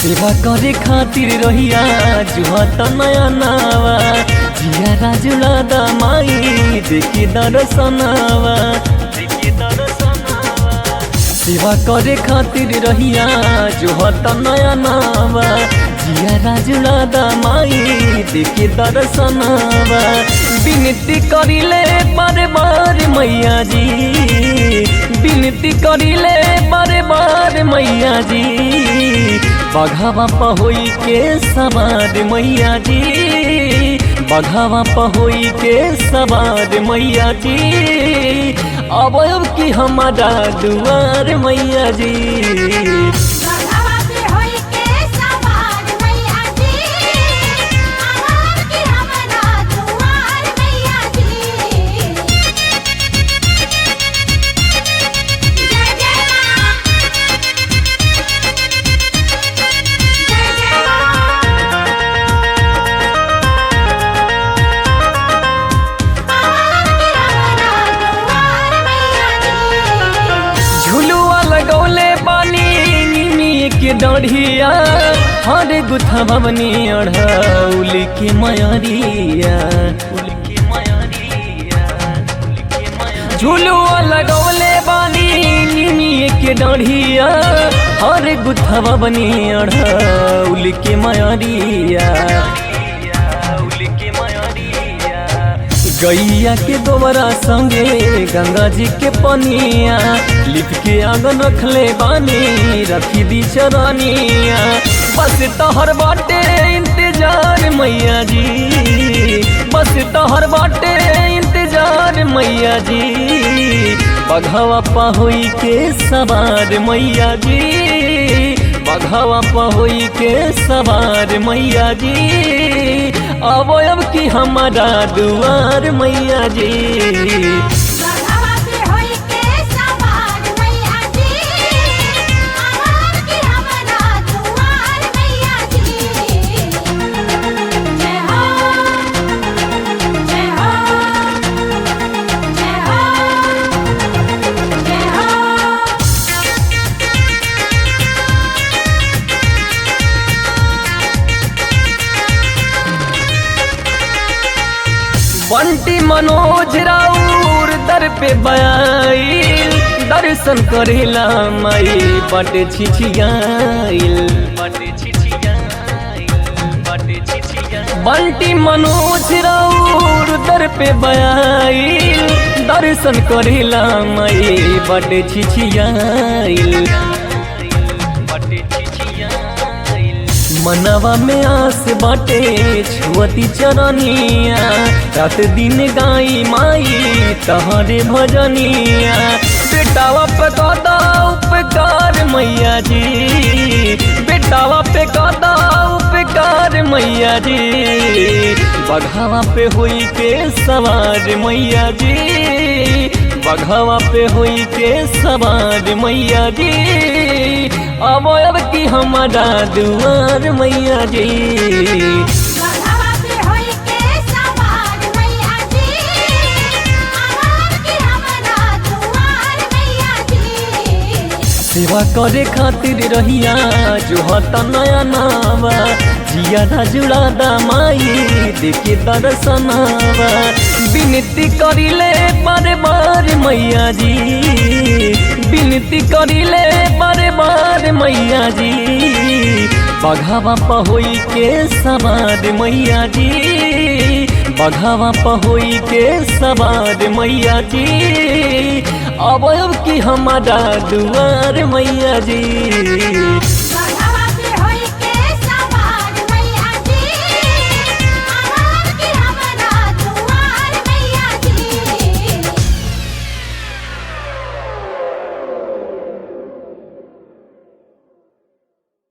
सेवा करे खातिर रहिया जुहत नया नावा जिया राजुला दमाई देखी दर्शनावा सेवा करे खातिर रहिया जुहत नया नावा जिया राजुला दमाई देखी दर्शनावा विनती करिले बारे बार मैया जी विनती करिले बारे बार मैया जी बघावा पहोई के सवार मैया जी बघावा पहोई के सवार मैया जी अब की हमारा दुआर मैया जी के डढ़िया हर गुथा भवनी अढ़ौल के मयरिया झुलुआ लगौले बानी निमिए के डढ़िया हर गुथा भवनी अढ़ौल के मयरिया गैया के गोबरा संगे गंगा जी के पनिया लिप के आंगन रखले बानी रखी दी चरानिया बस तोहर बाटे इंतजार मैया जी बस तोहर बाटे इंतजार मैया जी बघावा पहोई के सवार मैया जी बघावा पहोई के सवार मैया जी अब की हमारा दुआर मैया जी बंटी मनोज राउर दर पे बयाइल दर्शन करेला माई बटे छिछियाइल बंटी मनोज राउर दर पे बयाइल दर्शन करेला माई बटे छिछियाइल मनवा में आस बाटे छुअती चरनिया रात दिन गाई माई तहरे भजनिया बेटावा पे कदा उपकार मैया जी बेटावा पे कदा उपकार मैया जी बघावा पे होई के सवार मैया जी बघावा पे होई के सवार मैया जी अब की हमारा दुआर मैया जी सेवा करे खातिर रहिया जुहत नया नावा जिया राजुला दमाई देखी दर्शनावा विनती करिले बारे बार मैया जी विनती करिले बारे बार मैया जी बघावा पहोई के सवार मैया जी बघावा पहोई के सवार मैया जी अब की हमारा दुआर मैया जी।